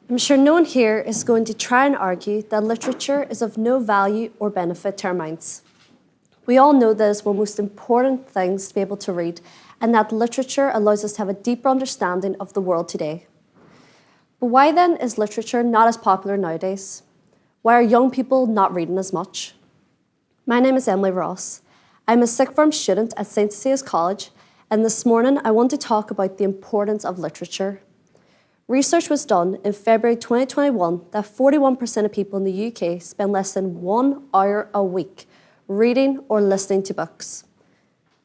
I'm sure no one here is going to try and argue that literature is of no value or benefit to our minds. We all know that it's one of the most important things to be able to read, and that literature allows us to have a deeper understanding of the world today. But why then is literature not as popular nowadays? Why are young people not reading as much? My name is Emily Ross. I'm a sixth form student at St. Cecilia's College, and this morning I want to talk about the importance of literature. Research was done in February 2021 that 41% of people in the UK spend less than 1 hour a week reading or listening to books.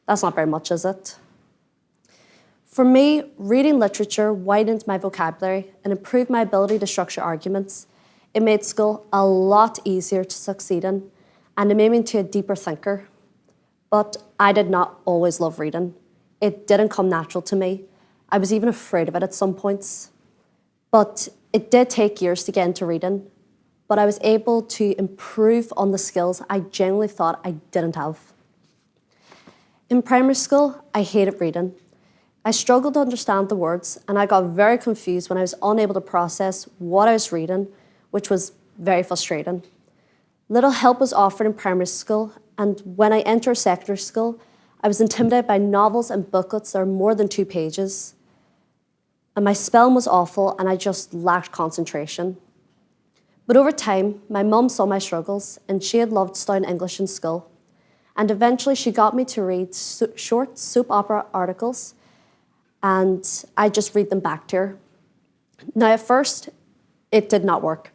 That's not very much, is it? For me, reading literature widened my vocabulary and improved my ability to structure arguments. It made school a lot easier to succeed in, and it made me into a deeper thinker. But I did not always love reading. It didn't come natural to me. I was even afraid of it at some points. But it did take years to get into reading, but I was able to improve on the skills I genuinely thought I didn't have. In primary school, I hated reading. I struggled to understand the words, and I got very confused when I was unable to process what I was reading, which was very frustrating. Little help was offered in primary school, and when I entered secondary school, I was intimidated by novels and booklets that are more than 2 pages. And my spelling was awful, and I just lacked concentration. But over time, my mum saw my struggles, and she had loved studying English in school. And eventually she got me to read short soap opera articles, and I just read them back to her. Now, at first, it did not work.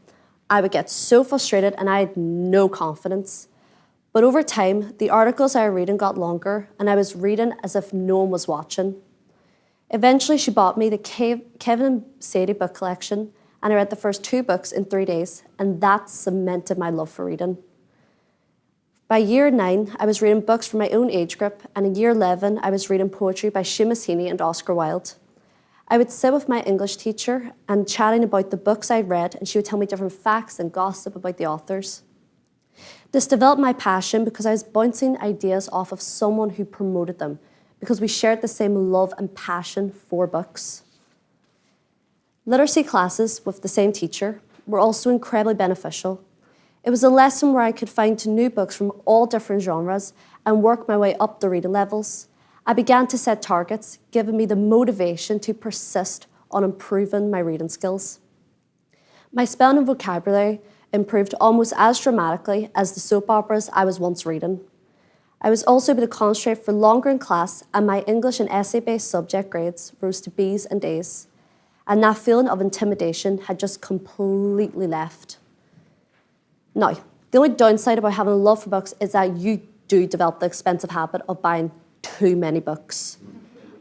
I would get so frustrated and I had no confidence. But over time, the articles I was reading got longer, and I was reading as if no one was watching. Eventually, she bought me the Kevin and Sadie book collection, and I read the first 2 books in 3 days, and that cemented my love for reading. By year 9, I was reading books for my own age group, and in year 11, I was reading poetry by Seamus Heaney and Oscar Wilde. I would sit with my English teacher and chatting about the books I'd read, and she would tell me different facts and gossip about the authors. This developed my passion because I was bouncing ideas off of someone who promoted them, because we shared the same love and passion for books. Literacy classes with the same teacher were also incredibly beneficial. It was a lesson where I could find new books from all different genres and work my way up the reading levels. I began to set targets, giving me the motivation to persist on improving my reading skills. My spelling and vocabulary improved almost as dramatically as the soap operas I was once reading. I was also able to concentrate for longer in class, and my English and essay-based subject grades rose to B's and A's. And that feeling of intimidation had just completely left. Now, the only downside about having a love for books is that you do develop the expensive habit of buying too many books.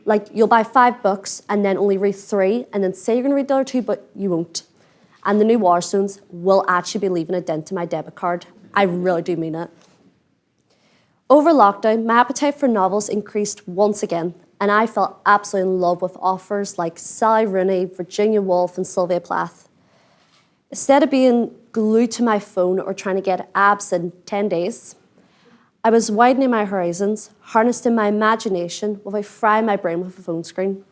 Like, you'll buy 5 books and then only read 3, and then say you're going to read the other 2, but you won't. And the new Warstones will actually be leaving a dent in my debit card. I really do mean it. Over lockdown, my appetite for novels increased once again, and I fell absolutely in love with authors like Sally Rooney, Virginia Woolf, and Sylvia Plath. Instead of being glued to my phone or trying to get abs in 10 days, I was widening my horizons, harnessing my imagination while frying my brain with a phone screen.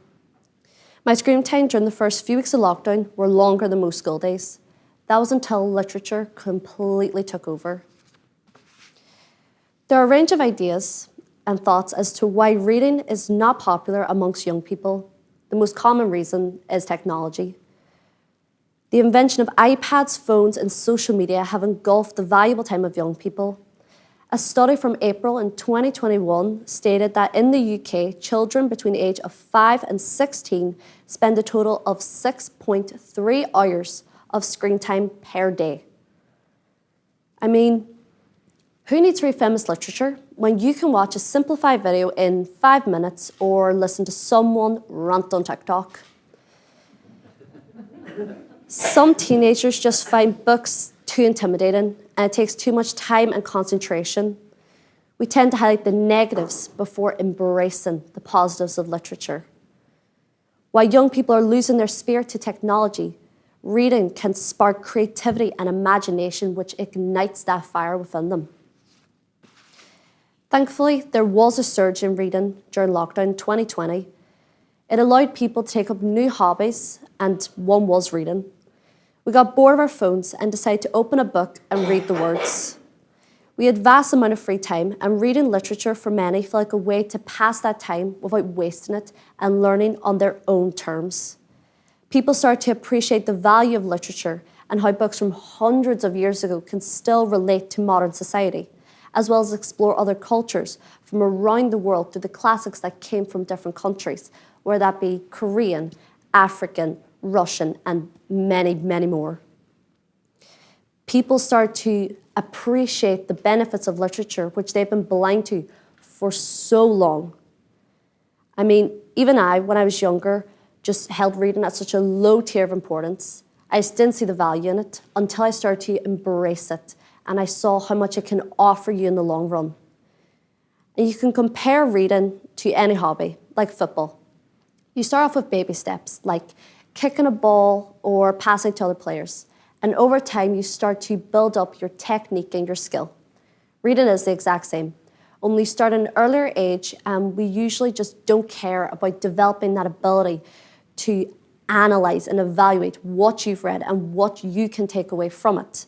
My screen time during the first few weeks of lockdown were longer than most school days. That was until literature completely took over. There are a range of ideas and thoughts as to why reading is not popular amongst young people. The most common reason is technology. The invention of iPads, phones, and social media have engulfed the valuable time of young people. A study from April in 2021 stated that in the UK, children between the age of 5 and 16 spend a total of 6.3 hours of screen time per day. I mean, who needs to read feminist literature when you can watch a simplified video in 5 minutes or listen to someone rant on TikTok? Some teenagers just find books too intimidating, and it takes too much time and concentration. We tend to highlight the negatives before embracing the positives of literature. While young people are losing their spirit to technology, reading can spark creativity and imagination, which ignites that fire within them. Thankfully, there was a surge in reading during lockdown 2020. It allowed people to take up new hobbies, and one was reading. We got bored of our phones and decided to open a book and read the words. We had vast amount of free time, and reading literature for many felt like a way to pass that time without wasting it and learning on their own terms. People started to appreciate the value of literature and how books from hundreds of years ago can still relate to modern society, as well as explore other cultures from around the world through the classics that came from different countries, whether that be Korean, African, Russian, and many, many more. People start to appreciate the benefits of literature, which they've been blind to for so long. I mean, even I, when I was younger, just held reading at such a low tier of importance. I just didn't see the value in it until I started to embrace it, and I saw how much it can offer you in the long run. And you can compare reading to any hobby, like football. You start off with baby steps, like kicking a ball or passing to other players. And over time, you start to build up your technique and your skill. Reading is the exact same. Only you start at an earlier age, and we usually just don't care about developing that ability to analyze and evaluate what you've read and what you can take away from it.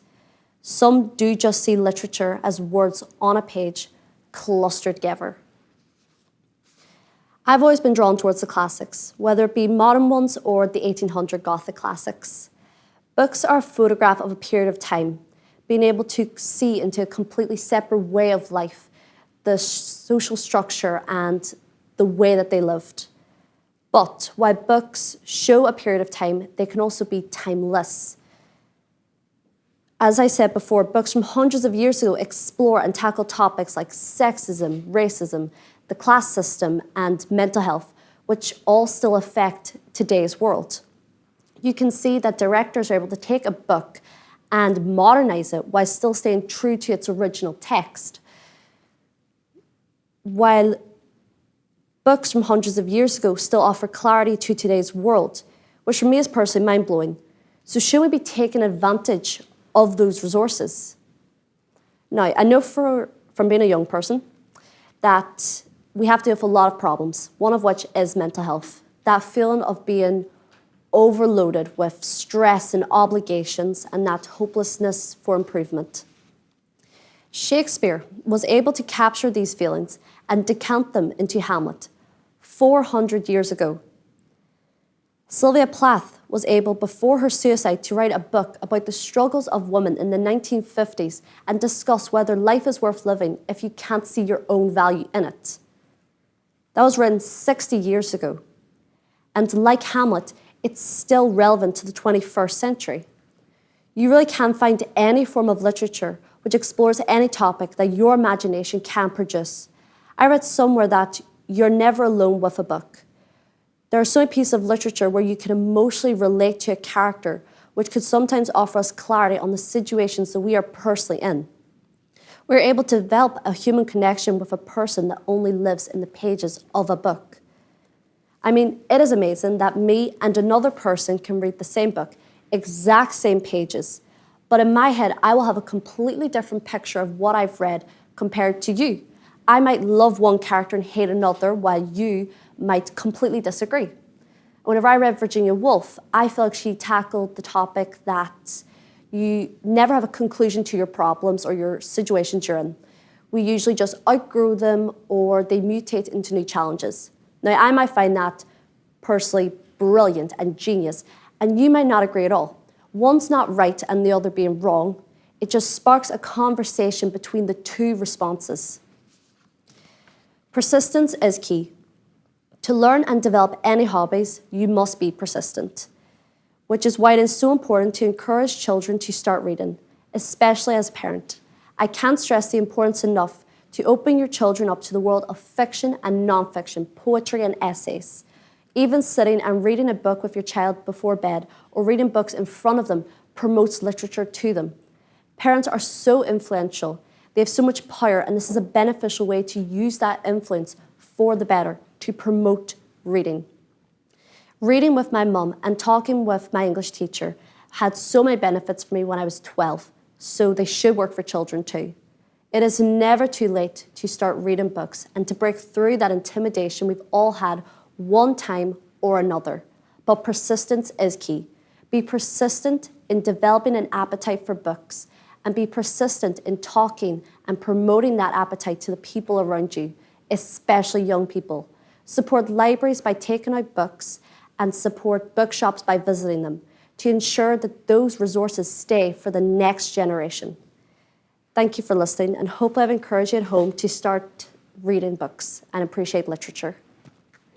Some do just see literature as words on a page clustered together. I've always been drawn towards the classics, whether it be modern ones or the 1800 Gothic classics. Books are a photograph of a period of time, being able to see into a completely separate way of life, the social structure and the way that they lived. But while books show a period of time, they can also be timeless. As I said before, books from hundreds of years ago explore and tackle topics like sexism, racism, the class system, and mental health, which all still affect today's world. You can see that directors are able to take a book and modernize it while still staying true to its original text. While books from hundreds of years ago still offer clarity to today's world, which for me is personally mind-blowing. So should we be taking advantage of those resources? Now, I know from being a young person that we have to deal with a lot of problems, one of which is mental health. That feeling of being overloaded with stress and obligations and that hopelessness for improvement. Shakespeare was able to capture these feelings and decant them into Hamlet 400 years ago. Sylvia Plath was able, before her suicide, to write a book about the struggles of women in the 1950s and discuss whether life is worth living if you can't see your own value in it. That was written 60 years ago. And like Hamlet, it's still relevant to the 21st century. You really can't find any form of literature which explores any topic that your imagination can produce. I read somewhere that you're never alone with a book. There are so many pieces of literature where you can emotionally relate to a character, which could sometimes offer us clarity on the situations that we are personally in. We're able to develop a human connection with a person that only lives in the pages of a book. I mean, it is amazing that me and another person can read the same book, exact same pages, but in my head, I will have a completely different picture of what I've read compared to you. I might love one character and hate another, while you might completely disagree. Whenever I read Virginia Woolf, I feel like she tackled the topic that you never have a conclusion to your problems or your situations you're in. We usually just outgrow them or they mutate into new challenges. Now, I might find that personally brilliant and genius, and you might not agree at all. One's not right and the other being wrong. It just sparks a conversation between the two responses. Persistence is key. To learn and develop any hobbies, you must be persistent, which is why it is so important to encourage children to start reading, especially as a parent. I can't stress the importance enough to open your children up to the world of fiction and non-fiction, poetry and essays. Even sitting and reading a book with your child before bed or reading books in front of them promotes literature to them. Parents are so influential. They have so much power, and this is a beneficial way to use that influence for the better, to promote reading. Reading with my mum and talking with my English teacher had so many benefits for me when I was 12, so they should work for children too. It is never too late to start reading books and to break through that intimidation we've all had one time or another. But persistence is key. Be persistent in developing an appetite for books, and be persistent in talking and promoting that appetite to the people around you, especially young people. Support libraries by taking out books and support bookshops by visiting them to ensure that those resources stay for the next generation. Thank you for listening, and hope I've encouraged you at home to start reading books and appreciate literature.